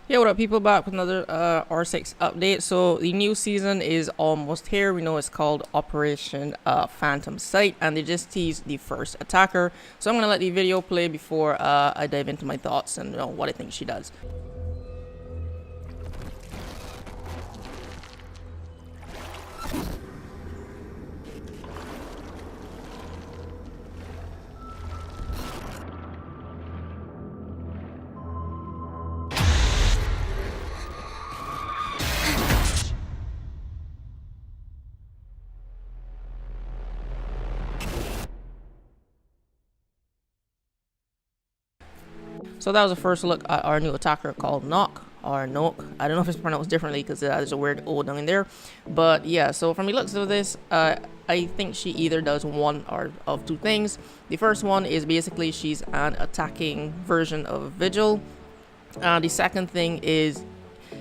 Hey, what up, people? Back with another R6 update. So the new season is almost here. We know it's called Operation Phantom Sight, and they just teased the first attacker. So I'm gonna let the video play before I dive into my thoughts and what I think she does. So that was the first look at our new attacker called Nokk, or Nokk. I don't know if it's pronounced differently because there's a weird O down in there. But yeah, so from the looks of this, I think she either does one or of two things. The first one is basically she's an attacking version of Vigil. The second thing is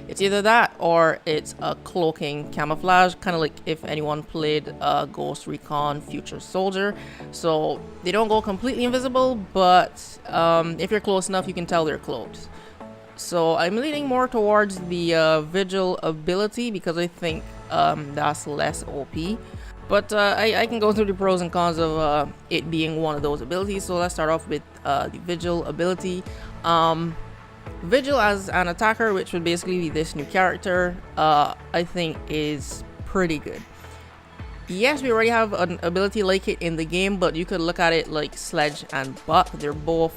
it's either that or it's a cloaking camouflage, kind of like if anyone played Ghost Recon Future Soldier. So they don't go completely invisible, but if you're close enough, you can tell they're cloaked. So I'm leaning more towards the Vigil ability because I think that's less OP. But I can go through the pros and cons of it being one of those abilities. So let's start off with the Vigil ability. Vigil as an attacker, which would basically be this new character, I think is pretty good. Yes, we already have an ability like it in the game, but you could look at it like Sledge and Buck. They're both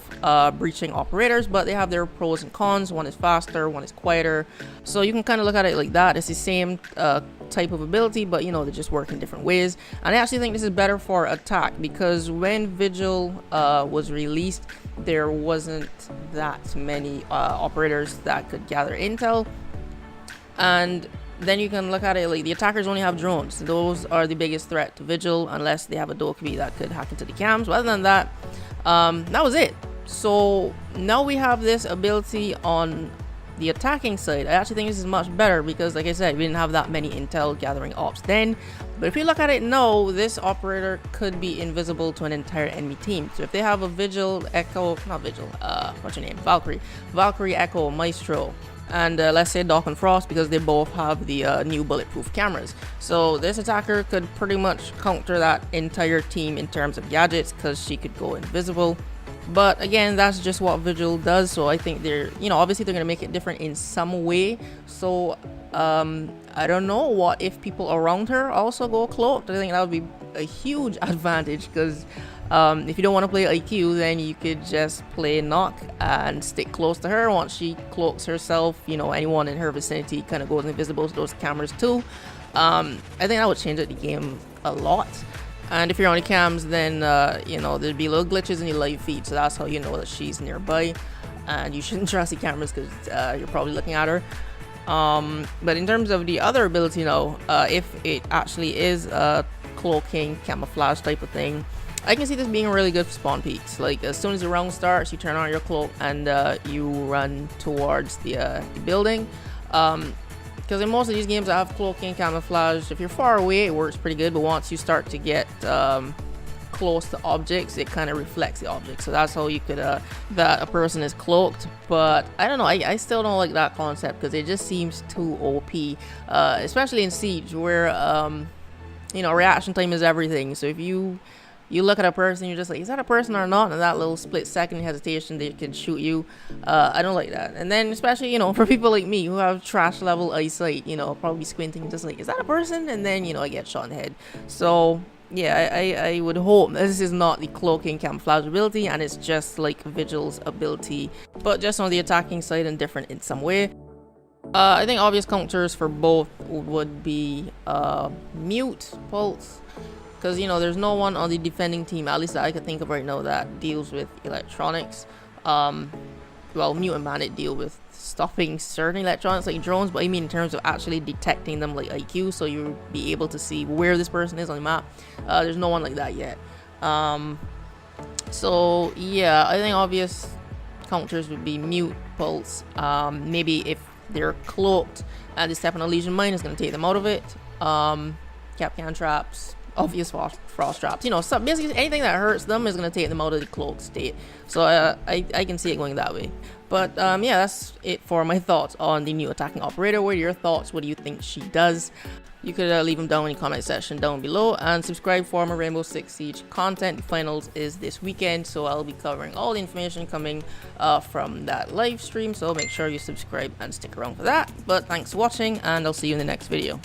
breaching operators, but they have their pros and cons. One is faster, one is quieter. So you can kind of look at it like that. It's the same type of ability, but they just work in different ways. And I actually think this is better for attack because when Vigil was released, there wasn't that many operators that could gather intel. And then you can look at it like the attackers only have drones. Those are the biggest threat to Vigil unless they have a Dokkaebi that could hack into the cams. But other than that, that was it. So now we have this ability on the attacking side. I actually think this is much better because, like I said, we didn't have that many intel gathering ops then. But if you look at it now, this operator could be invisible to an entire enemy team. So if they have a Vigil, Echo, not Vigil, what's your name? Valkyrie, Echo, Maestro, and let's say Doc and Frost, because they both have the new bulletproof cameras. So this attacker could pretty much counter that entire team in terms of gadgets because she could go invisible. But again, that's just what Vigil does, so I think they're, obviously they're going to make it different in some way. So I don't know what if people around her also go cloaked. I think that would be a huge advantage because if you don't want to play IQ, then you could just play Nokk and stick close to her. Once she cloaks herself, anyone in her vicinity kind of goes invisible to those cameras too. I think that would change the game a lot. And if you're on the cams, then there'd be little glitches in your live feed, so that's how you know that she's nearby. And you shouldn't trust the cameras because you're probably looking at her. But in terms of the other ability now, if it actually is a cloaking camouflage type of thing, I can see this being really good for spawn peaks. Like as soon as the round starts, you turn on your cloak and you run towards the building. Because in most of these games that have cloaking camouflage, if you're far away, it works pretty good. But once you start to get close to objects, it kind of reflects the object. So that's how you could that a person is cloaked. But I don't know. I still don't like that concept because it just seems too OP, especially in Siege, where reaction time is everything. So if you look at a person, you're just like, is that a person or not? And that little split second hesitation, they can shoot you. I don't like that. And then especially, for people like me who have trash level eyesight, probably squinting just like, is that a person? And then, I get shot in the head. So yeah, I would hope this is not the cloaking camouflage ability and it's just like Vigil's ability, but just on the attacking side and different in some way. I think obvious counters for both would be mute, pulse. Because, there's no one on the defending team, at least that I could think of right now, that deals with electronics. Well, Mute and Bandit deal with stopping certain electronics like drones, but I mean in terms of actually detecting them like IQ, so you'll be able to see where this person is on the map. There's no one like that yet. So, yeah, I think obvious counters would be Mute, Pulse. Maybe if they're cloaked and they step on a Legion Mine, it's going to take them out of it. Capcan traps. obvious frost traps. You know, so basically anything that hurts them is going to take them out of the cloak state. So I can see it going that way. But yeah, that's it for my thoughts on the new attacking operator. What are your thoughts? What do you think she does? You could leave them down in the comment section down below, and subscribe for more Rainbow Six Siege content. The finals is this weekend, so I'll be covering all the information coming from that live stream, so make sure you subscribe and stick around for that. But thanks for watching, and I'll see you in the next video.